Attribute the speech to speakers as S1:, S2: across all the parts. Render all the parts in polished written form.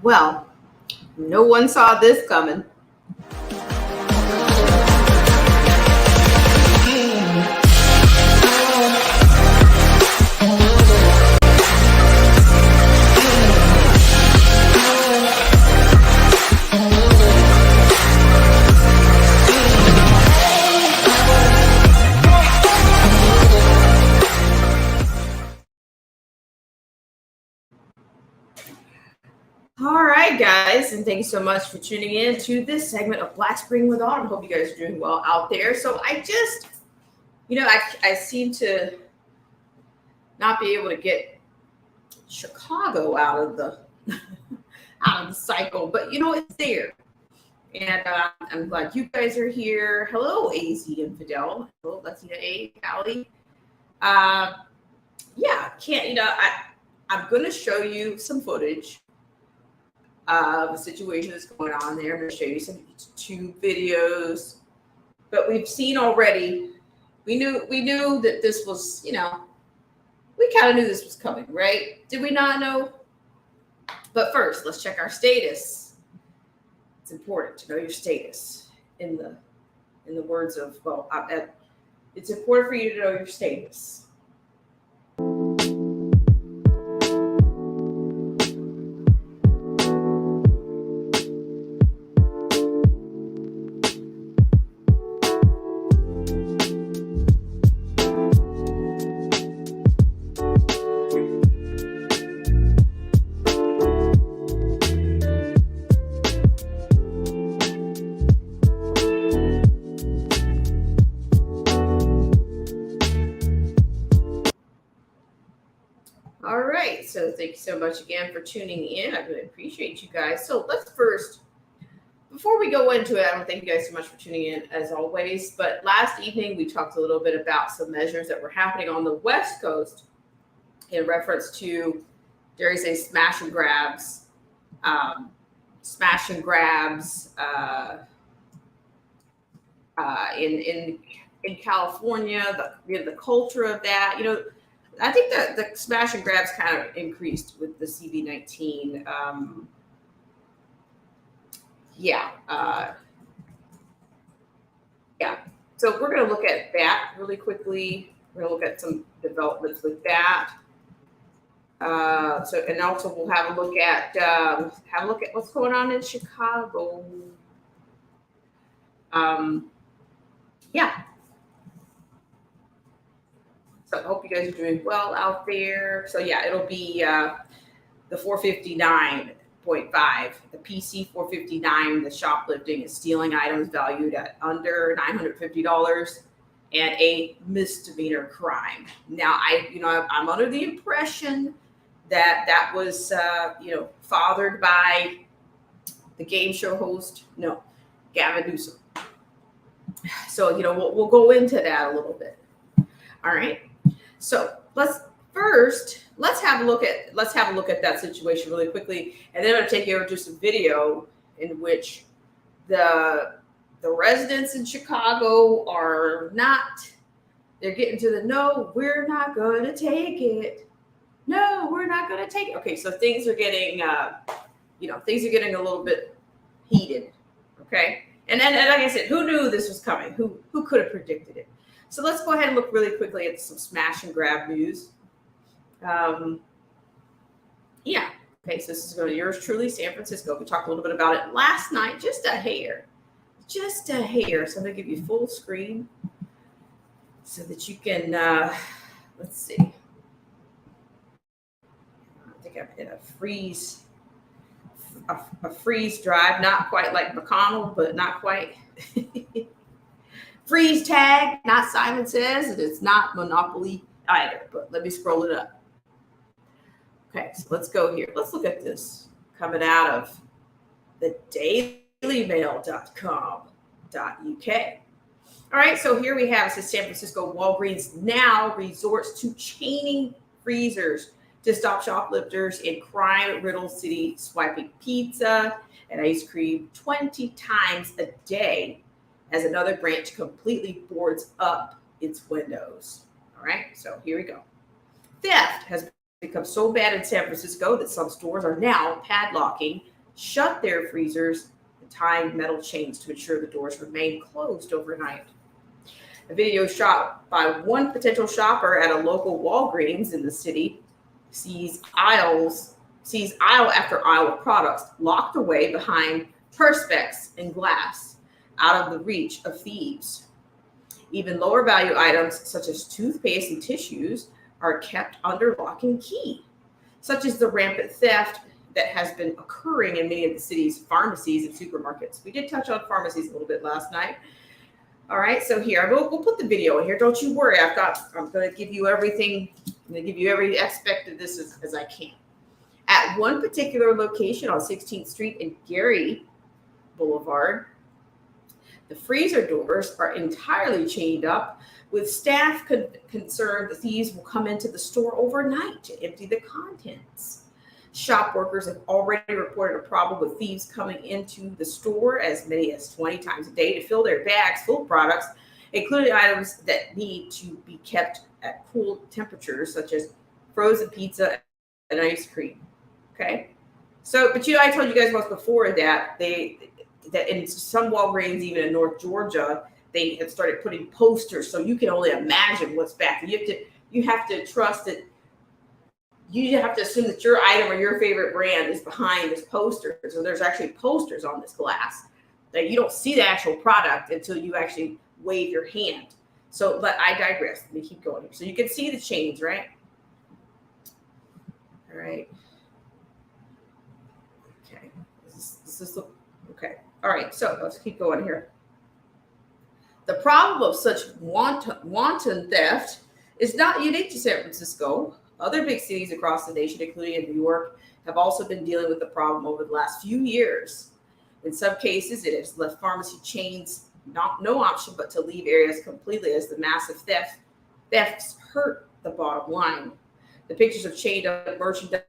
S1: Well, no one saw this coming. All right, guys, and thank you so much for tuning in to this segment of Black Spring with Autumn. Hope you guys are doing well out there. So I seem to not be able to get Chicago out of the out of the cycle, but it's there, and I'm glad you guys are here. Hello, AZ Infidel. Hello, Latina A, Callie. Uh, yeah, can't I'm gonna show you some footage of a situation that's going on there. I'm going to show you some YouTube videos, but we've seen already. We knew that this was, we kind of knew this was coming, right? Did we not know? But first, let's check our status. It's important to know your status in the words of it's important for you to know your status. All right, so thank you so much again for tuning in. I really appreciate you guys. So let's first, before we go into it, I want to thank you guys so much for tuning in as always. But last evening, we talked a little bit about some measures that were happening on the West Coast in reference to, dare I say, smash and grabs in California, the culture of that. I think that the smash and grabs kind of increased with the CV19. Yeah. So we're going to look at that really quickly. We're going to look at some developments with that. And also we'll have a look at what's going on in Chicago. Yeah. So I hope you guys are doing well out there. So yeah, it'll be the 459.5, the PC 459, the shoplifting and stealing items valued at under $950 and a misdemeanor crime. Now I'm under the impression that was fathered by the game show host, Gavin Newsom. So we'll go into that a little bit. All right. So let's have a look at that situation really quickly, and then I'm going to take you over to some video in which the residents in Chicago they're getting to the no, we're not going to take it. No, we're not going to take it. Okay, so things are getting a little bit heated. Okay, and then like I said, who knew this was coming? Who could have predicted it? So let's go ahead and look really quickly at some smash and grab news. Okay, so this is going to yours truly, San Francisco. We talked a little bit about it last night, just a hair. So I'm going to give you full screen so that you can, let's see. I think I'm in a freeze drive, not quite like McConnell, but not quite. Freeze tag, not Simon Says, and it's not Monopoly either, but let me scroll it up. Okay, so let's go here. Let's look at this coming out of the dailymail.com.uk. All right, so here we have, it says San Francisco Walgreens now resorts to chaining freezers to stop shoplifters in crime-riddled city swiping pizza and ice cream 20 times a day as another branch completely boards up its windows. All right, so here we go. Theft has become so bad in San Francisco that some stores are now padlocking shut their freezers and tying metal chains to ensure the doors remain closed overnight. A video shot by one potential shopper at a local Walgreens in the city sees aisle after aisle of products locked away behind perspex and glass, out of the reach of thieves. Even lower value items such as toothpaste and tissues are kept under lock and key, such as the rampant theft that has been occurring in many of the city's pharmacies and supermarkets. We did touch on pharmacies a little bit last night. All right, so here, we'll put the video in here. Don't you worry. I'm going to give you everything. I'm going to give you every aspect of this as I can. At one particular location on 16th Street and Gary Boulevard, the freezer doors are entirely chained up, with staff concerned the thieves will come into the store overnight to empty the contents. Shop workers have already reported a problem with thieves coming into the store as many as 20 times a day to fill their bags full of products, including items that need to be kept at cool temperatures, such as frozen pizza and ice cream. Okay. So, but I told you guys once before that that in some Walgreens, even in North Georgia, they have started putting posters, so you can only imagine what's back. You have to trust that. You have to assume that your item or your favorite brand is behind this poster. So there's actually posters on this glass that you don't see the actual product until you actually wave your hand. So, but I digress. Let me keep going here. So you can see the chains, right? All right. Okay. This is okay. All right. So let's keep going here. The problem of such wanton theft is not unique to San Francisco. Other big cities across the nation, including in New York, have also been dealing with the problem over the last few years. In some cases, it has left pharmacy chains no option but to leave areas completely, as the massive thefts hurt the bottom line. The pictures of chained up merchandise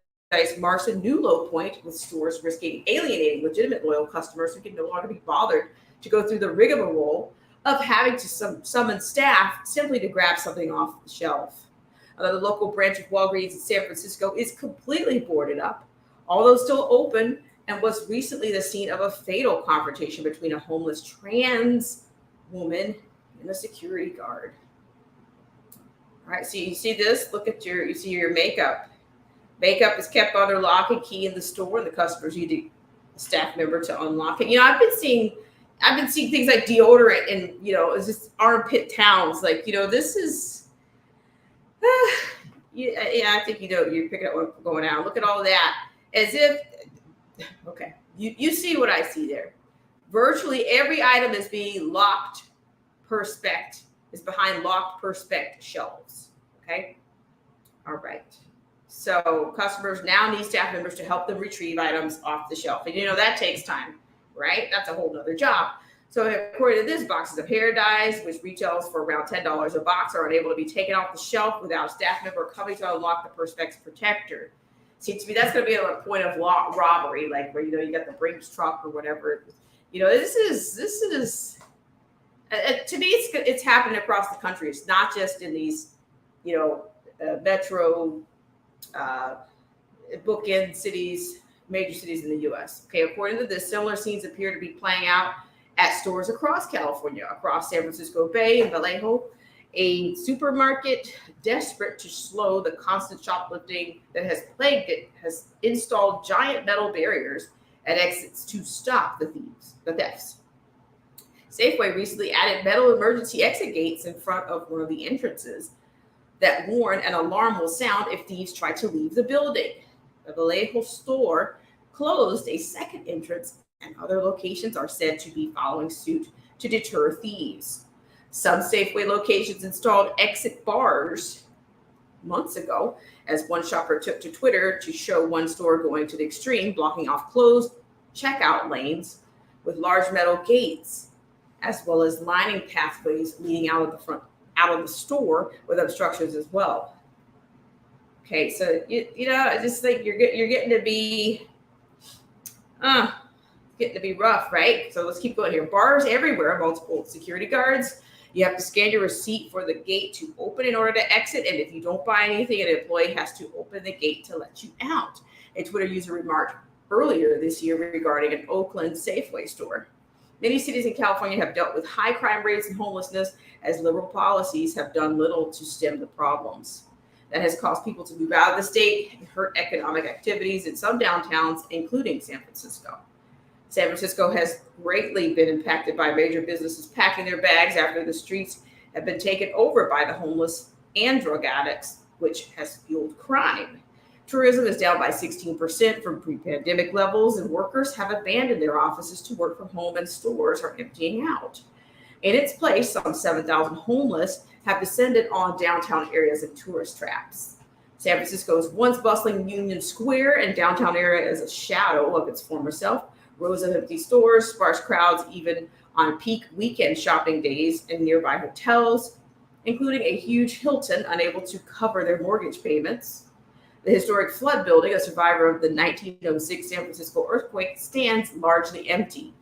S1: marks a new low point, with stores risking alienating legitimate loyal customers who can no longer be bothered to go through the rigmarole of having to summon staff simply to grab something off the shelf. The local branch of Walgreens in San Francisco is completely boarded up, although still open, and was recently the scene of a fatal confrontation between a homeless trans woman and a security guard. All right, so you see this? You see your makeup. Makeup is kept under lock and key in the store, and the customers need a staff member to unlock it. I've been seeing things like deodorant and, it's just armpit towels. Like, this is. Yeah, I think you're picking up what's going on. Look at all of that. As if, okay, you see what I see there. Virtually every item is being locked is behind locked perspex shelves. Okay. All right. So customers now need staff members to help them retrieve items off the shelf. And that takes time, right? That's a whole nother job. So according to this, boxes of hair dyes, which retails for around $10 a box, are unable to be taken off the shelf without a staff member coming to unlock the perspex protector. Seems to me that's going to be a point of robbery, like where you got the Brinks truck or whatever. This is to me it's happening across the country. It's not just in these metro bookend cities, major cities in the U.S. Okay, according to this, similar scenes appear to be playing out at stores across California, across San Francisco Bay and Vallejo. A supermarket, desperate to slow the constant shoplifting that has plagued it, has installed giant metal barriers at exits to stop the thefts. Safeway recently added metal emergency exit gates in front of one of the entrances that warn an alarm will sound if thieves try to leave the building. The Vallejo store closed a second entrance, and other locations are said to be following suit to deter thieves. Some Safeway locations installed exit bars months ago, as one shopper took to Twitter to show one store going to the extreme, blocking off closed checkout lanes with large metal gates, as well as lining pathways leading out of the store with obstructions as well. Okay, so I just think you're getting to be rough, right? So let's keep going here. Bars everywhere, multiple security guards You have to scan your receipt for the gate to open in order to exit. And if you don't buy anything, an employee has to open the gate to let you out. A Twitter user remarked earlier this year regarding an Oakland Safeway store. Many cities in California have dealt with high crime rates and homelessness as liberal policies have done little to stem the problems. That has caused people to move out of the state and hurt economic activities in some downtowns, including San Francisco. San Francisco has greatly been impacted by major businesses packing their bags after the streets have been taken over by the homeless and drug addicts, which has fueled crime. Tourism is down by 16% from pre-pandemic levels, and workers have abandoned their offices to work from home, and stores are emptying out. In its place, some 7,000 homeless have descended on downtown areas and tourist traps. San Francisco's once bustling Union Square and downtown area is a shadow of its former self. Rows of empty stores, sparse crowds even on peak weekend shopping days in nearby hotels, including a huge Hilton unable to cover their mortgage payments. The historic Flood building, a survivor of the 1906 San Francisco earthquake, stands largely empty.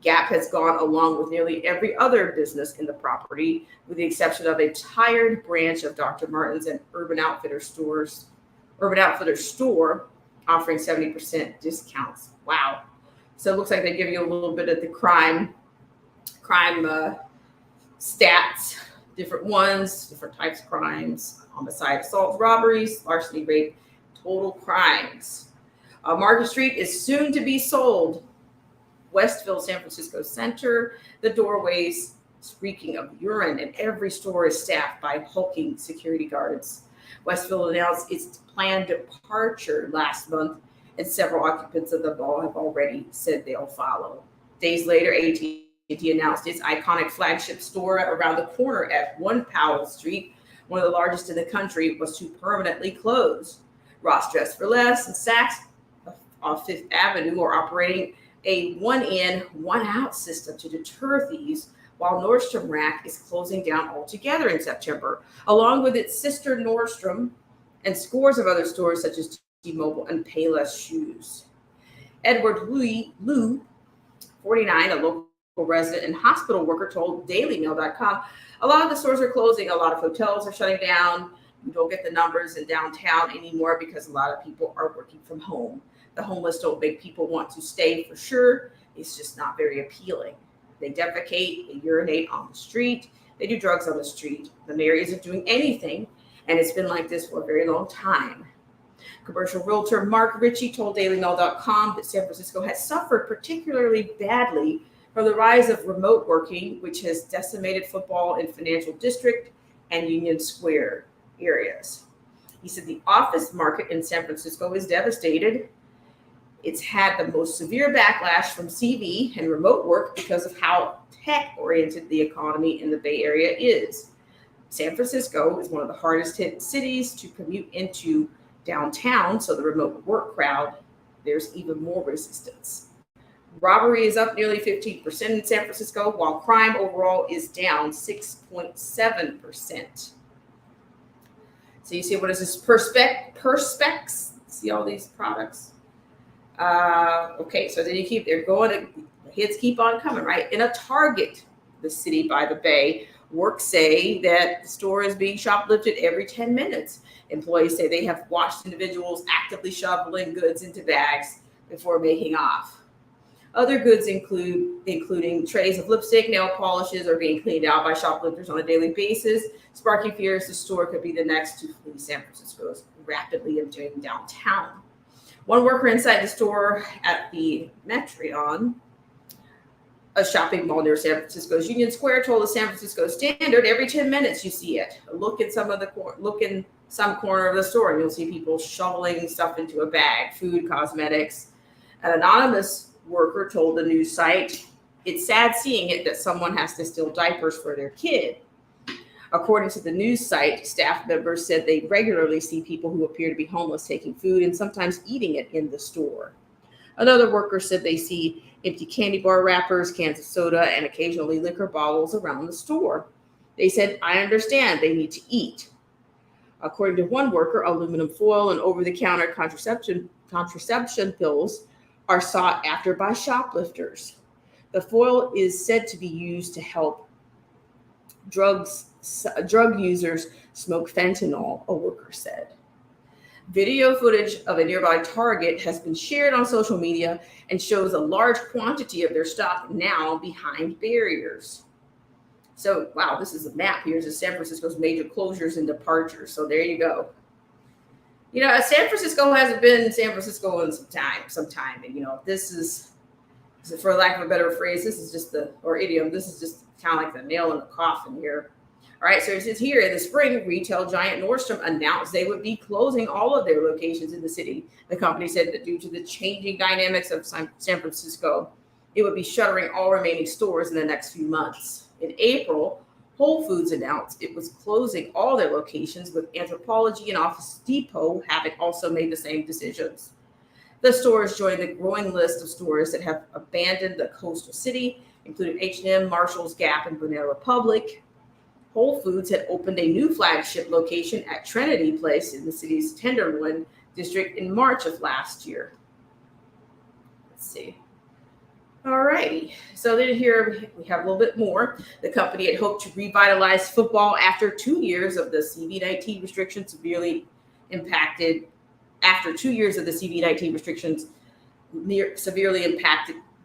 S1: Gap has gone along with nearly every other business in the property, with the exception of a tired branch of Dr. Martens and Urban Outfitters store offering 70% discounts. Wow. So it looks like they give you a little bit of the crime stats, different ones, different types of crimes: homicide, assault, robberies, larceny, rape, total crimes. Market Street is soon to be sold. Westville, San Francisco Center, the doorways reeking of urine, and every store is staffed by hulking security guards. Westville announced its planned departure last month, and several occupants of the mall have already said they'll follow. Days later, AT&T announced its iconic flagship store around the corner at 1 Powell Street, one of the largest in the country, was to permanently close. Ross Dress for Less and Saks off Fifth Avenue are operating a one-in, one-out system to deter thieves, while Nordstrom Rack is closing down altogether in September, along with its sister Nordstrom and scores of other stores such as T-Mobile and Payless Shoes. Edward Liu, 49, a local resident and hospital worker, told DailyMail.com, a lot of the stores are closing, a lot of hotels are shutting down. You don't get the numbers in downtown anymore because a lot of people are working from home. The homeless don't make people want to stay for sure. It's just not very appealing. They defecate, they urinate on the street, they do drugs on the street. The mayor isn't doing anything, and it's been like this for a very long time. Commercial realtor Mark Ritchie told DailyMail.com that San Francisco has suffered particularly badly from the rise of remote working, which has decimated football and Financial District and Union Square areas. He said the office market in San Francisco is devastated. It's had the most severe backlash from CV and remote work because of how tech-oriented the economy in the Bay Area is. San Francisco is one of the hardest hit cities to commute into downtown, so the remote work crowd, there's even more resistance. Robbery is up nearly 15% in San Francisco, while crime overall is down 6.7%. So you see, what is this? Perspex? See all these products? Okay, so then they're going, the hits keep on coming, right? In a Target, the city by the Bay, work say that the store is being shoplifted every 10 minutes. Employees say they have watched individuals actively shoveling goods into bags before making off. Other goods including trays of lipstick, nail polishes are being cleaned out by shoplifters on a daily basis, sparking fears the store could be the next to flee San Francisco's rapidly emptying downtown. One worker inside the store at the Metreon, a shopping mall near San Francisco's Union Square, told the San Francisco Standard, every 10 minutes you see it. Look in some corner of the store and you'll see people shoveling stuff into a bag, food, cosmetics. An anonymous worker told the news site, it's sad seeing it that someone has to steal diapers for their kid. According to the news site, staff members said they regularly see people who appear to be homeless taking food and sometimes eating it in the store. Another worker said they see empty candy bar wrappers, cans of soda, and occasionally liquor bottles around the store. They said, I understand they need to eat. According to one worker, aluminum foil and over-the-counter contraception pills are sought after by shoplifters. The foil is said to be used to help drug users smoke fentanyl, a worker said. Video footage of a nearby Target has been shared on social media and shows a large quantity of their stock now behind barriers. So, wow, this is a map. Here's San Francisco's major closures and departures. So there you go. You know, San Francisco hasn't been San Francisco in some time. And, you know, this is, for lack of a better phrase, this is just idiom, this is just kind of like the nail in the coffin here. All right, so it says here in the spring, retail giant Nordstrom announced they would be closing all of their locations in the city. The company said that due to the changing dynamics of San Francisco, it would be shuttering all remaining stores in the next few months. In April, Whole Foods announced it was closing all their locations, with Anthropologie and Office Depot having also made the same decisions. The stores joined the growing list of stores that have abandoned the coastal city, including H&M, Marshalls, Gap, and Banana Republic. Whole Foods had opened a new flagship location at Trinity Place in the city's Tenderloin district in March of last year. Let's see. All righty. So then here we have a little bit more. The company had hoped to revitalize football after 2 years of the CV-19 restrictions severely impacted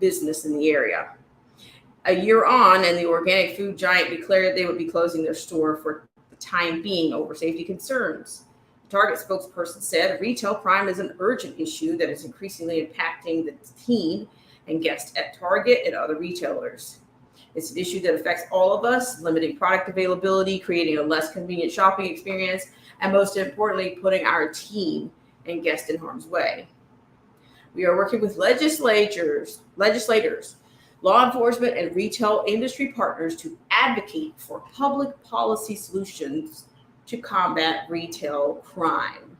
S1: business in the area. A year on, and the organic food giant declared they would be closing their store for the time being over safety concerns. The Target spokesperson said retail crime is an urgent issue that is increasingly impacting the team and guests at Target and other retailers. It's an issue that affects all of us, limiting product availability, creating a less convenient shopping experience, and most importantly, putting our team and guests in harm's way. We are working with legislators, law enforcement, and retail industry partners to advocate for public policy solutions to combat retail crime.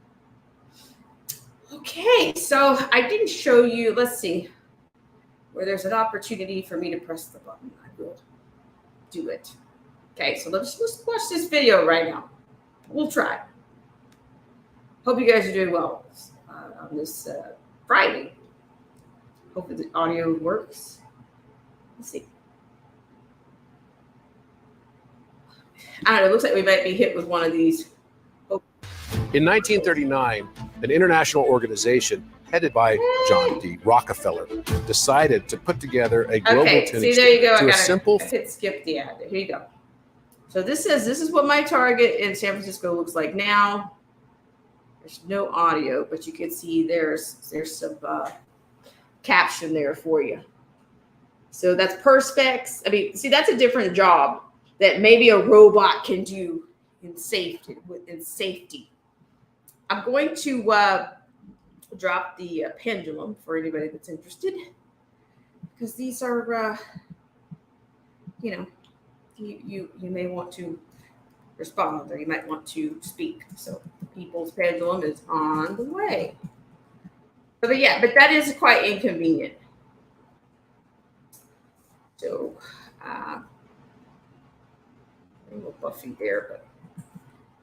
S1: Okay, so I didn't show you, let's see, where there's an opportunity for me to press the button, I will do it. Okay, so let's watch this video right now. We'll try. Hope you guys are doing well on this Friday. Hope the audio works. Let's see. I don't know. It looks like we might be hit with one of these. Oh.
S2: In 1939, an international organization headed by John D. Rockefeller decided to put together a global
S1: see, there you go.
S2: I
S1: hit skip the ad. Here you go. So this is what my Target in San Francisco looks like now. There's no audio, but you can see there's some caption there for you. So that's Perspex. I mean, see, that's a different job that maybe a robot can do in safety. I'm going to drop the pendulum for anybody that's interested, because these are, you may want to respond, or you might want to speak. So People's Pendulum is on the way. But but that is quite inconvenient. So, a little Buffy there,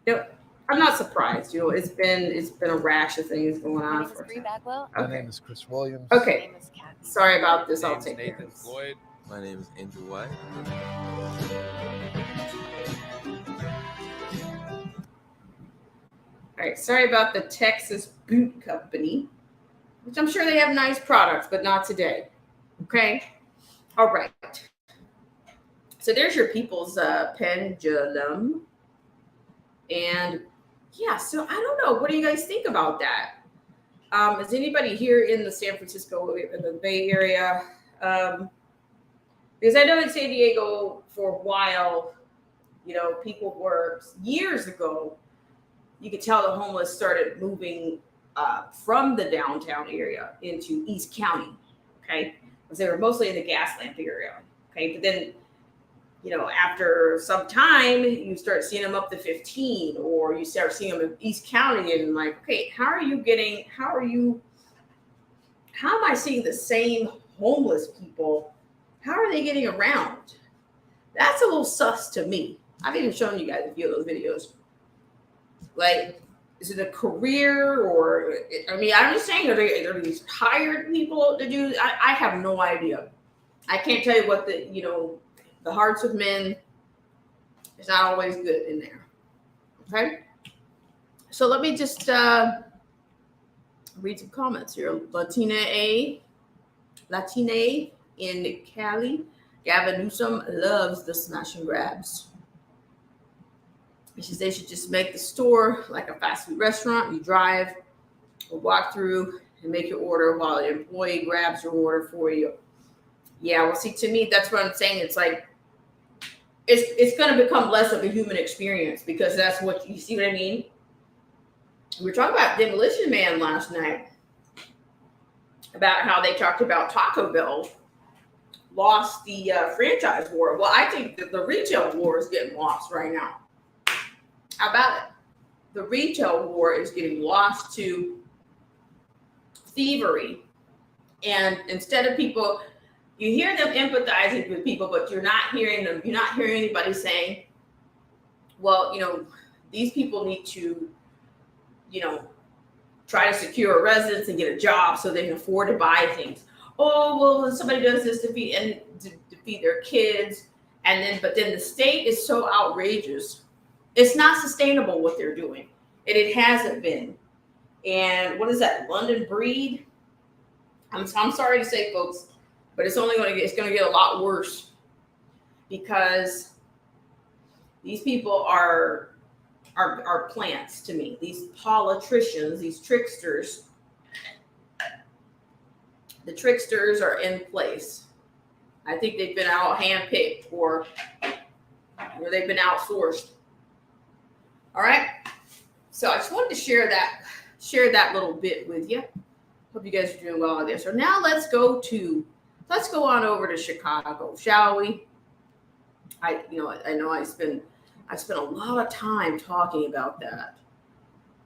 S1: but I'm not surprised. It's been a rash of things going on.
S3: My name is Bree Bagwell.
S4: My name is Chris Williams.
S1: Okay.
S3: My name is Kathy.
S1: Sorry about this.
S5: My
S1: I'll
S5: name's
S1: take care of
S5: Nathan
S1: this.
S5: Floyd.
S4: My name is Andrew White.
S1: All right. Sorry about the Texas Boot Company, which I'm sure they have nice products, but not today. Okay. All right. So there's your People's Pendulum. And so I don't know. What do you guys think about that? Is anybody here in the San Francisco, in the Bay Area? Because I know in San Diego for a while, people were, years ago, you could tell the homeless started moving from the downtown area into East County, okay? Because they were mostly in the Gaslamp area, okay? But then, after some time, you start seeing them up to 15, or you start seeing them in East County, and like, okay, how am I seeing the same homeless people? How are they getting around? That's a little sus to me. I've even shown you guys a few of those videos. Like, is it a career, or, I'm just saying, are these hired people to do? I have no idea. I can't tell you what the Hearts of Men It's not always good in there. Okay. So let me just read some comments here. Latina in Cali. Gavin Newsom loves the smash and grabs. She says they should just make the store like a fast food restaurant. You drive or walk through and make your order while the employee grabs your order for you. Yeah, well, see, to me, that's what I'm saying. It's like, it's going to become less of a human experience because that's what, you see what I mean? We were talking about Demolition Man last night, about how they talked about Taco Bell lost the franchise war. Well, I think that the retail war is getting lost right now. How about it? The retail war is getting lost to thievery. And instead of people, you hear them empathizing with people, but you're not hearing them. You're not hearing anybody saying, well, you know, these people need to, you know, try to secure a residence and get a job so they can afford to buy things. Oh, well, when somebody does this to feed their kids, but then the state is so outrageous. It's not sustainable what they're doing, and it hasn't been. And what is that, London Breed? I'm sorry to say, folks, but it's going to get a lot worse because these people are plants to me. These politicians, these tricksters. The tricksters are in place. I think they've been out handpicked or they've been outsourced. All right. So I just wanted to share that little bit with you. Hope you guys are doing well on this. So now let's go on over to Chicago, shall we? I know I spent a lot of time talking about that,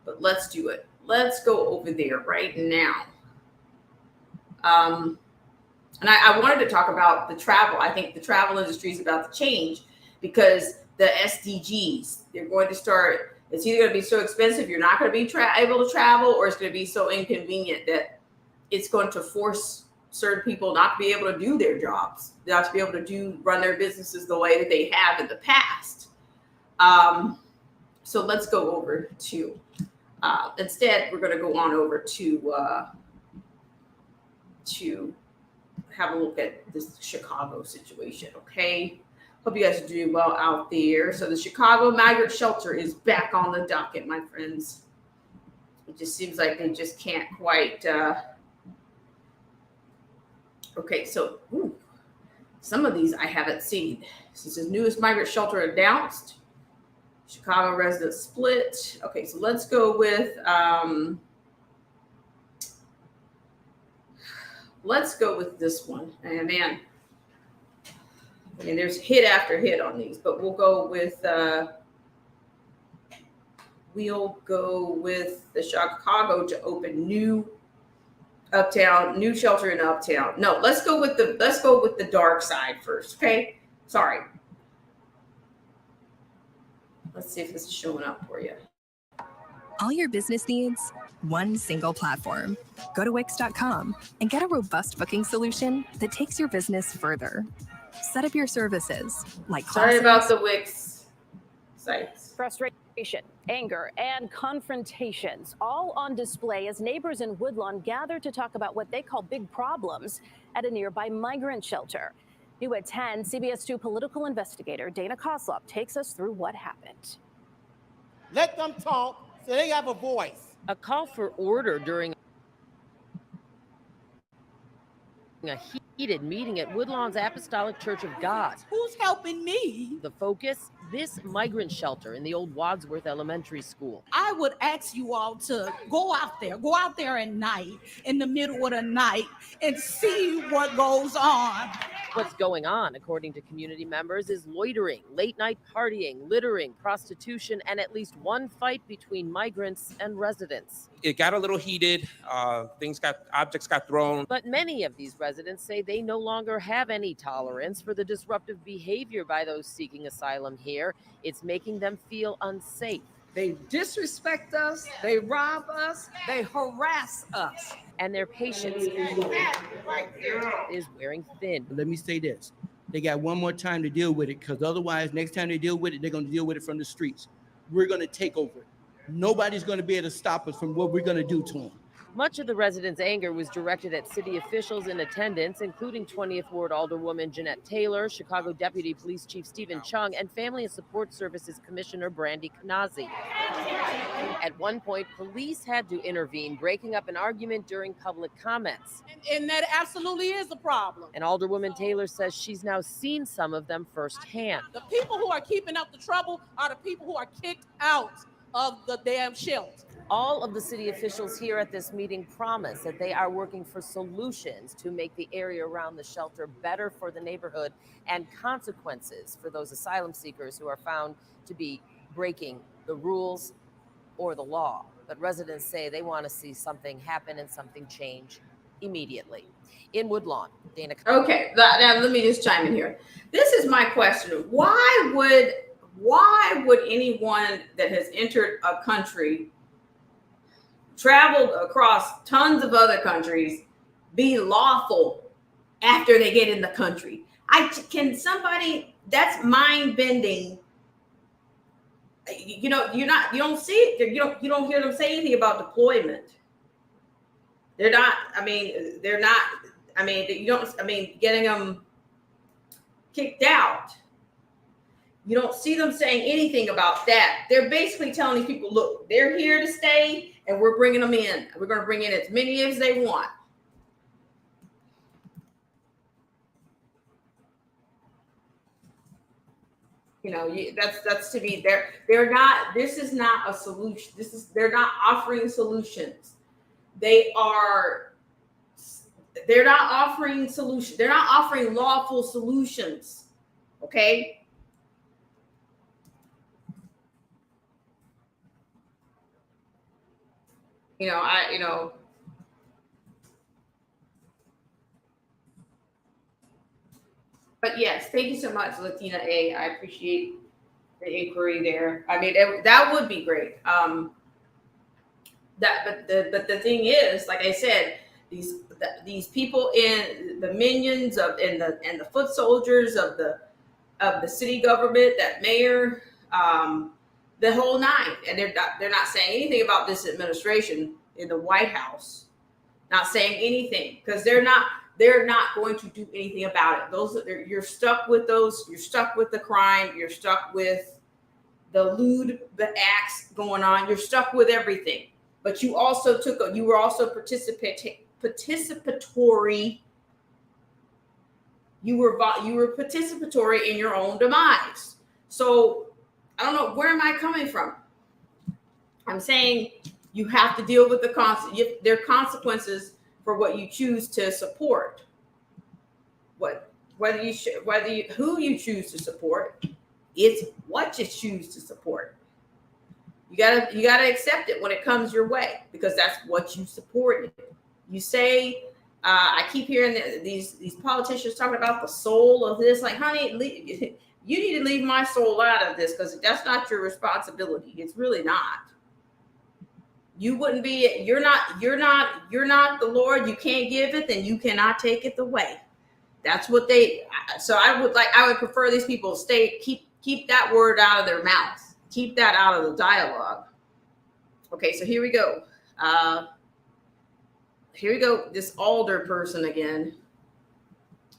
S1: but let's do it. Let's go over there right now. And I wanted to talk about the travel. I think the travel industry is about to change because the SDGs, they're going to start, it's either going to be so expensive you're not going to be able to travel, or it's going to be so inconvenient that it's going to force certain people not to be able to do their jobs, not to be able to run their businesses the way that they have in the past. So let's go over to, instead, we're going to go on over to have a look at this Chicago situation, okay? Hope you guys are doing well out there. So the Chicago migrant shelter is back on the docket, my friends. It just seems like they just can't quite. Okay, so some of these I haven't seen. This is newest migrant shelter announced. Chicago residents split. Okay, so let's go with this one. And man, I mean, there's hit after hit on these, but we'll go with the Chicago to open new shelter in Uptown. No, let's go with the dark side first. Okay, sorry. Let's see if this is showing up for you.
S3: All your business needs, one single platform. Go to Wix.com and get a robust booking solution that takes your business further. Set up your services like
S1: Sorry about the Wix sites.
S5: Frustration, anger, and confrontations all on display as neighbors in Woodlawn gather to talk about what they call big problems at a nearby migrant shelter. New at 10, CBS 2 political investigator Dana Kozlov takes us through what happened.
S6: Let them talk so they have a voice.
S7: A call for order during a heated meeting at Woodlawn's Apostolic Church of God.
S6: Who's helping me?
S7: The focus, this migrant shelter in the old Wadsworth Elementary School.
S6: I would ask you all to go out there at night, in the middle of the night, and see what goes on.
S7: What's going on, according to community members, is loitering, late night partying, littering, prostitution, and at least one fight between migrants and residents.
S8: It got a little heated. Objects got thrown.
S7: But many of these residents say they no longer have any tolerance for the disruptive behavior by those seeking asylum here. It's making them feel unsafe.
S9: They disrespect us, they rob us, they harass us.
S7: And their patience is wearing thin.
S10: Let me say this. They got one more time to deal with it, because otherwise, next time they deal with it, they're going to deal with it from the streets. We're going to take over. Nobody's going to be able to stop us from what we're going to do to them.
S7: Much of the residents' anger was directed at city officials in attendance, including 20th Ward Alderwoman Jeanette Taylor, Chicago Deputy Police Chief Stephen Chung, and Family and Support Services Commissioner Brandy Knazi. At one point, police had to intervene, breaking up an argument during public comments.
S6: And that absolutely is a problem.
S7: And Alderwoman Taylor says she's now seen some of them firsthand.
S6: The people who are keeping up the trouble are the people who are kicked out of the damn shelter.
S7: All of the city officials here at this meeting promise that they are working for solutions to make the area around the shelter better for the neighborhood and consequences for those asylum seekers who are found to be breaking the rules or the law. But residents say they want to see something happen and something change immediately. In Woodlawn, Dana.
S1: Okay, now let me just chime in here. This is my question. Why would anyone that has entered a country, traveled across tons of other countries, be lawful after they get in the country? That's mind bending. You don't see it. You don't hear them say anything about deployment. Getting them kicked out. You don't see them saying anything about that. They're basically telling these people, look, they're here to stay and we're bringing them in. We're going to bring in as many as they want. That's to me, they're not, this is not a solution. They're not offering solutions. They're not offering solutions. They're not offering lawful solutions. Okay. But yes, thank you so much, Latina A. I appreciate the inquiry there. I mean, that would be great. But the thing is, like I said, these people in the minions and the foot soldiers of the city government, that mayor, the whole nine, and they're not saying anything about this administration in the White House. Not saying anything because they're not going to do anything about it. You're stuck with those. You're stuck with the crime. You're stuck with the acts going on. You're stuck with everything. But you also you were also participatory. You were participatory in your own demise. So I don't know, where am I coming from? I'm saying you have to deal with there are consequences for what you choose to support. Who you choose to support, it's what you choose to support. You gotta accept it when it comes your way, because that's what you supported. You say, I keep hearing these politicians talking about the soul of this. Like, honey, you need to leave my soul out of this, because that's not your responsibility. It's really not. You wouldn't be. You're not the Lord. You can't give it, then you cannot take it away. That's what they. So I would prefer these people keep that word out of their mouth. Keep that out of the dialogue. Okay, so here we go. This Alder person again.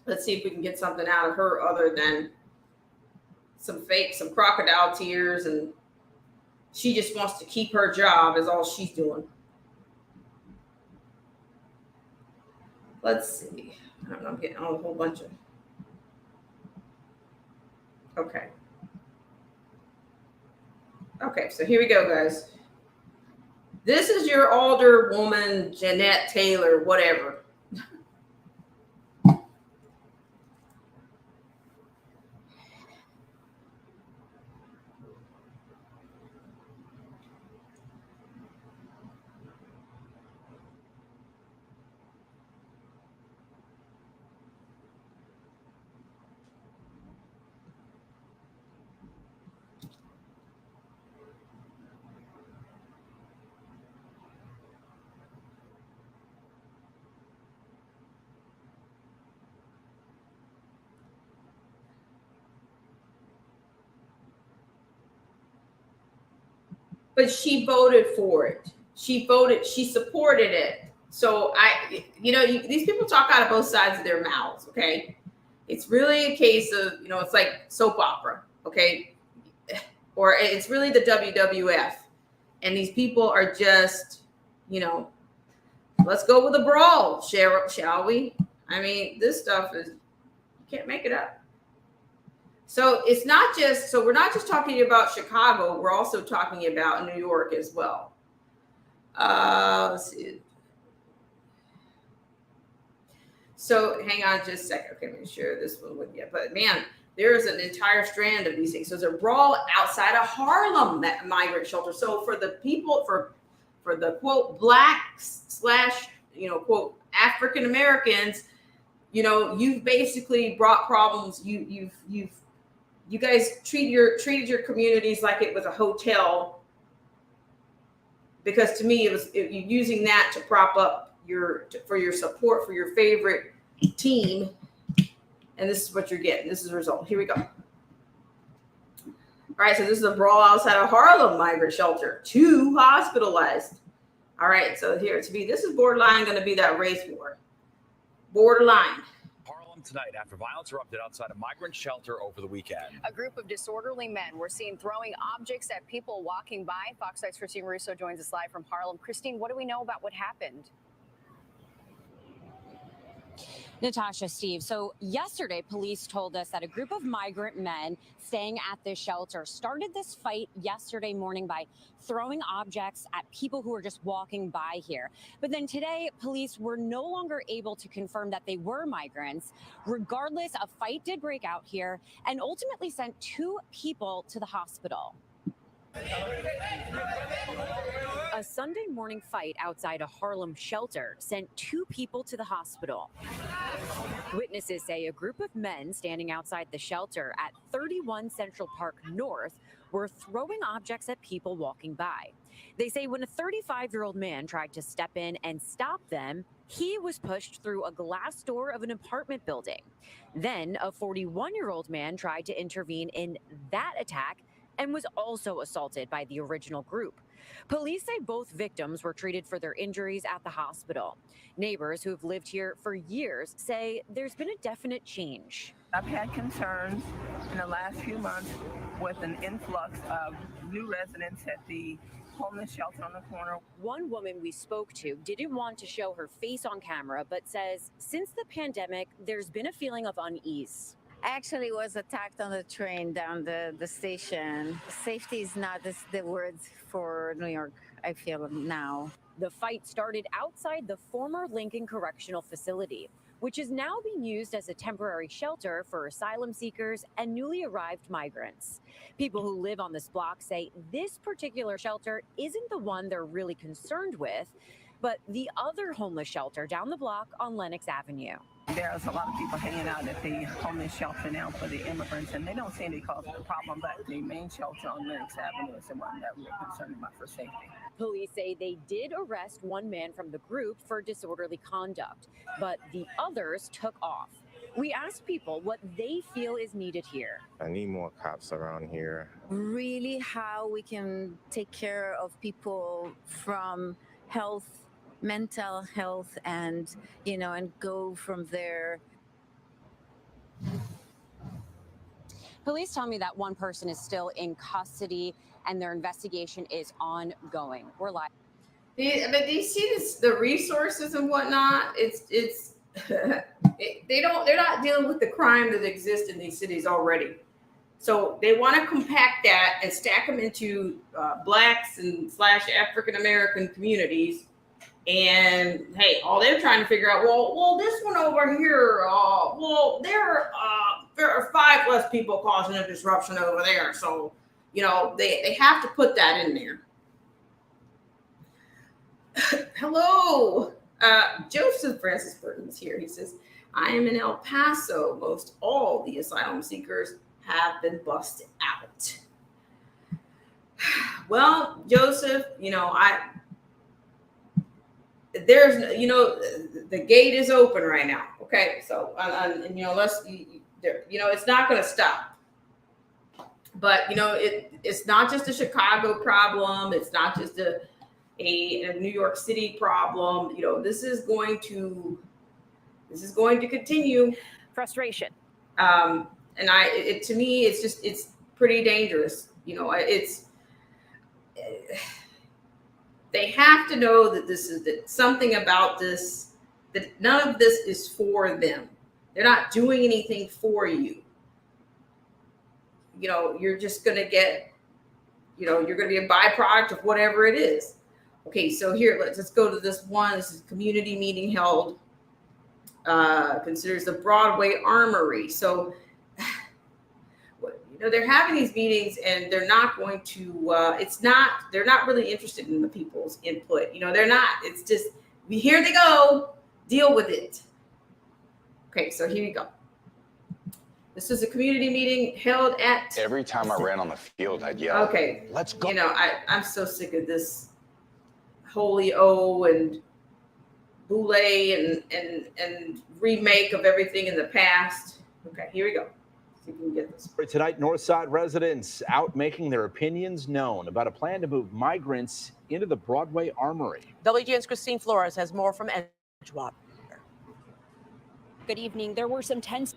S1: Let's see if we can get something out of her other than some crocodile tears, and she just wants to keep her job is all she's doing. Let's see. I don't know, I'm getting a whole bunch of. Okay. Okay, so here we go, guys. This is your Alder woman, Jeanette Taylor, whatever. But she voted for it. She supported it. So these people talk out of both sides of their mouths, okay? It's really a case of, it's like soap opera, okay? Or it's really the WWF. And these people are just, let's go with a brawl, shall we? I mean, this stuff you can't make it up. So we're not just talking about Chicago, we're also talking about New York as well. Let's see. So hang on just a second. Okay, let me share this one with you. But man, there is an entire strand of these things. So there's a brawl outside of Harlem, that migrant shelter. So for the people, for the quote blacks / quote African Americans, you've basically brought problems. You guys treated your communities like it was a hotel, because to me it was using that to prop up for your support for your favorite team, and this is what you're getting. This is the result. Here we go. All right, so this is a brawl outside of Harlem migrant shelter. 2 hospitalized. All right, so this is borderline going to be that race war. Borderline.
S11: Harlem tonight after violence erupted outside a migrant shelter over the weekend.
S12: A group of disorderly men were seen throwing objects at people walking by. Fox 9's Christine Russo joins us live from Harlem. Christine, what do we know about what happened?
S13: Natasha, Steve. So yesterday, police told us that a group of migrant men staying at this shelter started this fight yesterday morning by throwing objects at people who were just walking by here. But then today, police were no longer able to confirm that they were migrants. Regardless, a fight did break out here and ultimately sent 2 people to the hospital. A Sunday morning fight outside a Harlem shelter sent 2 people to the hospital. Witnesses say a group of men standing outside the shelter at 31 Central Park North were throwing objects at people walking by. They say when a 35-year-old man tried to step in and stop them, he was pushed through a glass door of an apartment building. Then a 41-year-old man tried to intervene in that attack and was also assaulted by the original group. Police say both victims were treated for their injuries at the hospital. Neighbors who have lived here for years say there's been a definite change.
S14: I've had concerns in the last few months with an influx of new residents at the homeless shelter on the corner.
S13: One woman we spoke to didn't want to show her face on camera, but says since the pandemic, there's been a feeling of unease.
S15: Actually was attacked on the train down the station. Safety is not the words for New York, I feel now.
S13: The fight started outside the former Lincoln Correctional Facility, which is now being used as a temporary shelter for asylum seekers and newly arrived migrants. People who live on this block say this particular shelter isn't the one they're really concerned with, but the other homeless shelter down the block on Lenox Avenue.
S14: There's a lot of people hanging out at the homeless shelter now for the immigrants, and they don't seem to cause a problem, but the main shelter on Lenox Avenue is the one that we're concerned about for safety.
S13: Police say they did arrest one man from the group for disorderly conduct, but the others took off. We asked people what they feel is needed here.
S16: I need more cops around here.
S15: Really how we can take care of people from mental health and go from there.
S13: Police tell me that one person is still in custody and their investigation is ongoing. We're live.
S1: Do you see the resources and whatnot? They're not dealing with the crime that exists in these cities already. So they want to compact that and stack them into blacks and / African American communities. And hey, all they're trying to figure out, well, this one over here, there are 5 less people causing a disruption over there. So, they have to put that in there. Hello, Joseph Francis Burton is here. He says, I am in El Paso. Most all the asylum seekers have been busted out. Well, Joseph, the gate is open right now. Okay. So, it's not going to stop. But it's not just a Chicago problem. It's not just a New York City problem. This is going to continue.
S5: Frustration.
S1: To me, it's pretty dangerous. They have to know that something about this, that none of this is for them. They're not doing anything for you. You're just going to get, you're going to be a byproduct of whatever it is. Okay, so here, let's go to this one. This is a community meeting held, considers the Broadway Armory. So, they're having these meetings and they're not going to, they're not really interested in the people's input. They're not, it's just, here they go, deal with it. Okay, so here you go. This is a community meeting held at.
S17: Every time I ran on the field, I'd yell.
S1: Okay.
S17: Let's go.
S1: I'm so sick of this holy O and boule and remake of everything in the past. Okay, here we go. See if we can get this.
S18: Tonight, Northside residents out making their opinions known about a plan to move migrants into the Broadway Armory.
S7: WGN's Christine Flores has more from Edgewater.
S19: Good evening. There were some tense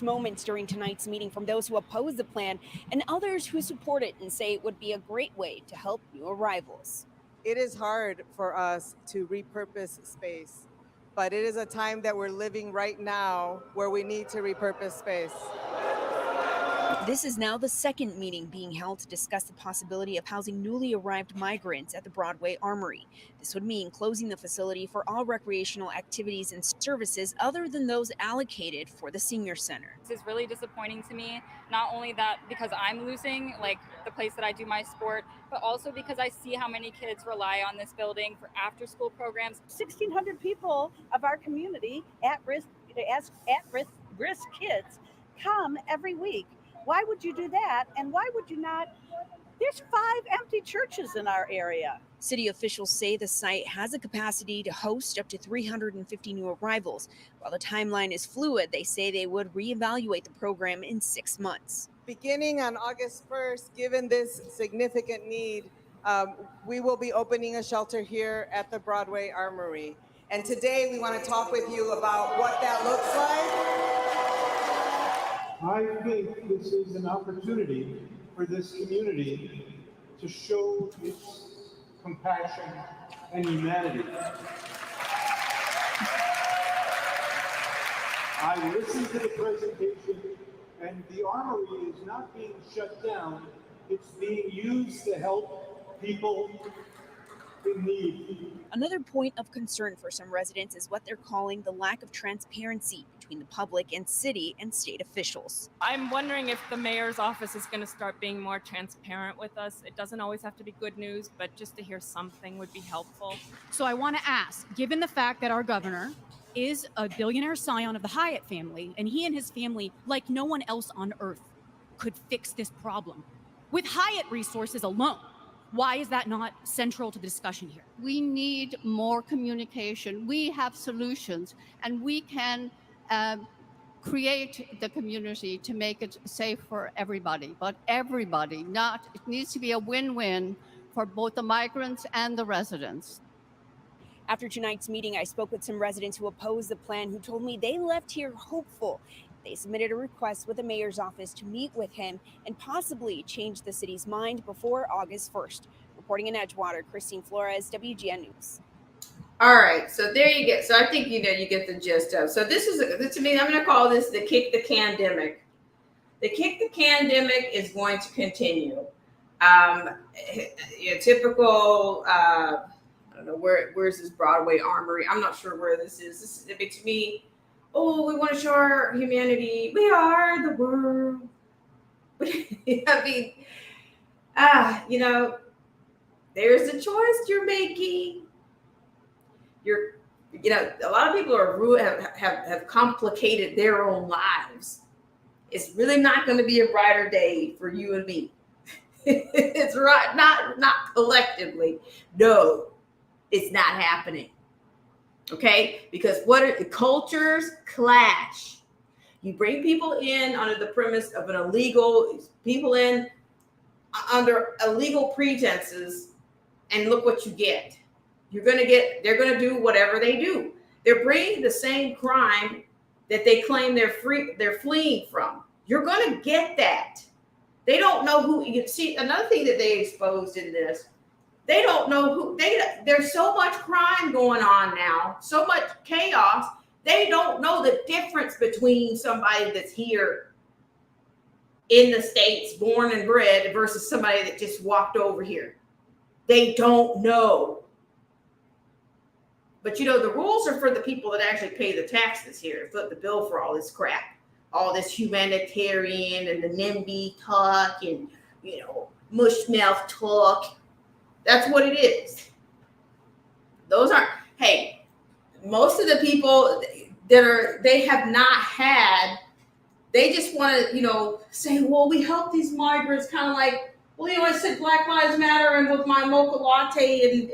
S19: moments during tonight's meeting from those who oppose the plan and others who support it and say it would be a great way to help new arrivals.
S20: It is hard for us to repurpose space, but it is a time that we're living right now where we need to repurpose space.
S19: This is now the second meeting being held to discuss the possibility of housing newly arrived migrants at the Broadway Armory. This would mean closing the facility for all recreational activities and services other than those allocated for the senior center.
S21: This is really disappointing to me, not only that because I'm losing the place that I do my sport, but also because I see how many kids rely on this building for after school programs.
S22: 1,600 people of our community at-risk kids come every week. Why would you do that? And why would you not? There's 5 empty churches in our area.
S19: City officials say the site has a capacity to host up to 350 new arrivals. While the timeline is fluid, they say they would reevaluate the program in 6 months.
S20: Beginning on August 1st, given this significant need, we will be opening a shelter here at the Broadway Armory. And today we want to talk with you about what that looks like.
S23: I think this is an opportunity for this community to show its compassion and humanity. I listened to the presentation, and the Armory is not being shut down. It's being used to help people in need.
S19: Another point of concern for some residents is what they're calling the lack of transparency between the public and city and state officials.
S24: I'm wondering if the mayor's office is going to start being more transparent with us. It doesn't always have to be good news, but just to hear something would be helpful.
S25: So I want to ask, given the fact that our governor is a billionaire scion of the Hyatt family, and he and his family, like no one else on earth, could fix this problem with Hyatt resources alone, why is that not central to the discussion here?
S26: We need more communication. We have solutions, and we can create the community to make it safe for everybody. But everybody, it needs to be a win-win for both the migrants and the residents.
S19: After tonight's meeting, I spoke with some residents who oppose the plan who told me they left here hopeful. They submitted a request with the mayor's office to meet with him and possibly change the city's mind before August 1st. Reporting in Edgewater, Christine Flores, WGN News.
S1: All right, so there you get. So I think you get the gist of. So this is to me. I'm going to call this the kick the candemic. The kick the candemic is going to continue. Typical. I don't know where's this Broadway Armory. I'm not sure where this is. This is to me. Oh, we want to show our humanity. We are the world. I mean, there's a choice you're making. A lot of people have complicated their own lives. It's really not going to be a brighter day for you and me. It's right, not collectively. No, it's not happening. Okay, because cultures clash. You bring people in under the premise of an illegal, people in under illegal pretenses, and look what you get. They're going to do whatever they do. They're bringing the same crime that they claim they're fleeing from. You're going to get that. They don't know who. You see, another thing that they exposed in this, they don't know who. There's so much crime going on now, so much chaos. They don't know the difference between somebody that's here in the States, born and bred, versus somebody that just walked over here. They don't know. But the rules are for the people that actually pay the taxes here, foot the bill for all this crap, all this humanitarian and the NIMBY talk and, mushmouth talk. That's what it is. Those aren't, hey, most of the people they have not had, they just want to, say, well, we help these migrants, kind of like, well, I said Black Lives Matter and with my mocha latte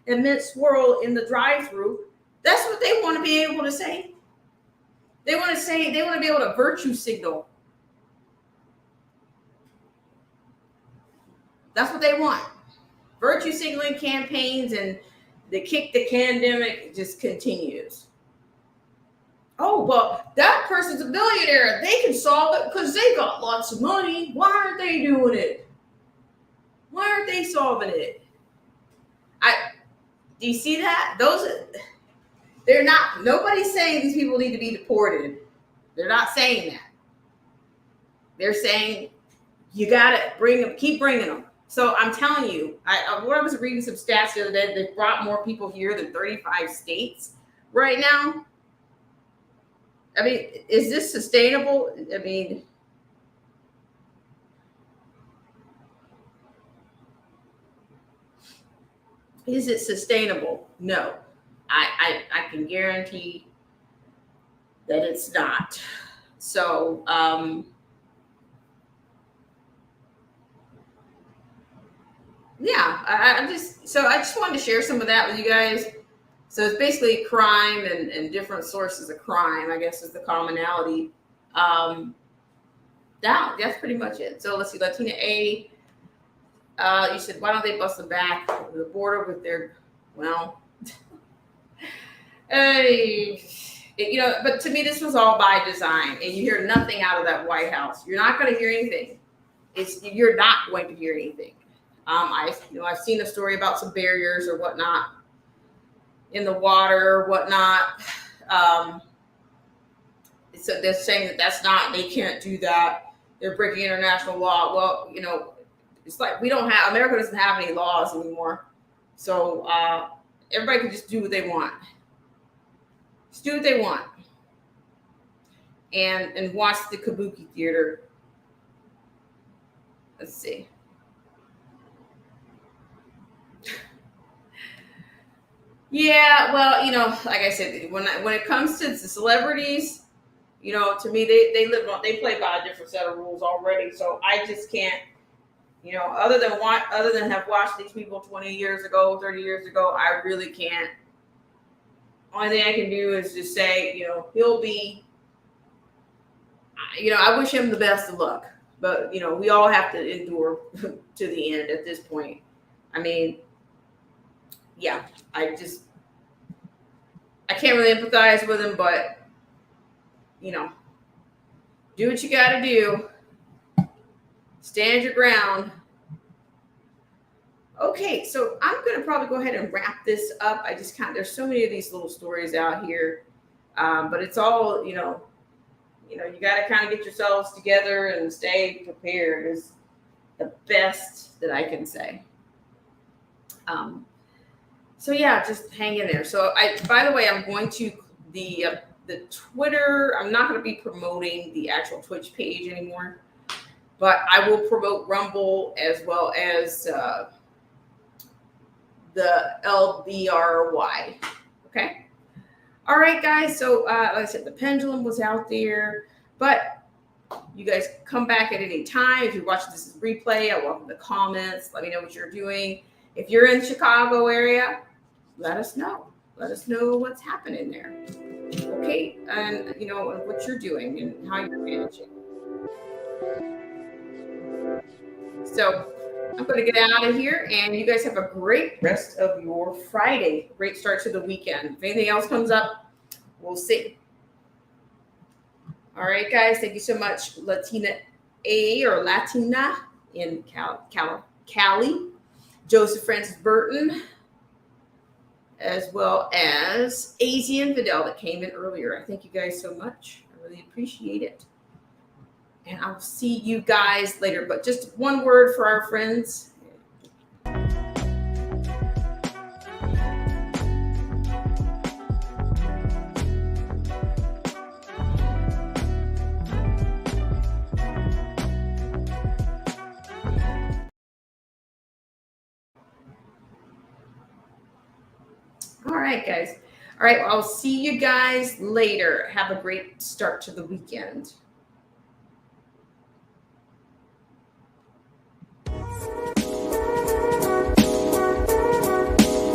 S1: and mint swirl in the drive-thru. That's what they want to be able to say. They want to be able to virtue signal. That's what they want. Virtue signaling campaigns, and the kick the pandemic just continues. Oh, well, that person's a billionaire. They can solve it because they got lots of money. Why aren't they doing it? Why aren't they solving it? Do you see that? They're not, nobody's saying these people need to be deported. They're not saying that. They're saying you got to bring them, keep bringing them. So I'm telling you, I was reading some stats the other day. They've brought more people here than 35 states right now. I mean, is this sustainable? I mean, is it sustainable? No. I can guarantee that it's not. So, yeah, I just wanted to share some of that with you guys. So it's basically crime and different sources of crime, I guess, is the commonality. That's pretty much it. So let's see, Latina A. You said, why don't they bust them back to the border with their, well, but to me, this was all by design, and you hear nothing out of that White House. You're not going to hear anything. You're not going to hear anything. I've seen a story about some barriers or whatnot in the water or whatnot. So they're saying that's not, they can't do that. They're breaking international law. Well, it's like America doesn't have any laws anymore. So everybody can just do what they want. Just do what they want. And watch the Kabuki theater. Let's see. Yeah, well, like I said, when it comes to the celebrities, to me they play by a different set of rules already. So I just can't, other than have watched these people 20 years ago, 30 years ago, I really can't. Only thing I can do is just say, he'll be, I wish him the best of luck. But, we all have to endure to the end at this point. I mean, yeah, I can't really empathize with him, but, do what you got to do. Stand your ground. Okay, so I'm going to probably go ahead and wrap this up. There's so many of these little stories out here, but it's all, you got to kind of get yourselves together and stay prepared is the best that I can say. So yeah, just hang in there. So by the way, I'm going to the Twitter. I'm not going to be promoting the actual Twitch page anymore, but I will promote Rumble as well as the LBRY. Okay. All right, guys. So like I said, the pendulum was out there, but you guys come back at any time. If you're watching this replay, I welcome the comments. Let me know what you're doing. If you're in the Chicago area, let us know. Let us know what's happening there. Kate, and what you're doing and how you're managing. So I'm going to get out of here, and you guys have a great rest of your Friday. Great start to the weekend. If anything else comes up, we'll see. All right, guys, thank you so much. Latina in Cali, Joseph Francis Burton, as well as Asian Vidal that came in earlier. I thank you guys so much. I really appreciate it. And I'll see you guys later. But just one word for our friends. All right, guys. All right, well, I'll see you guys later. Have a great start to the weekend.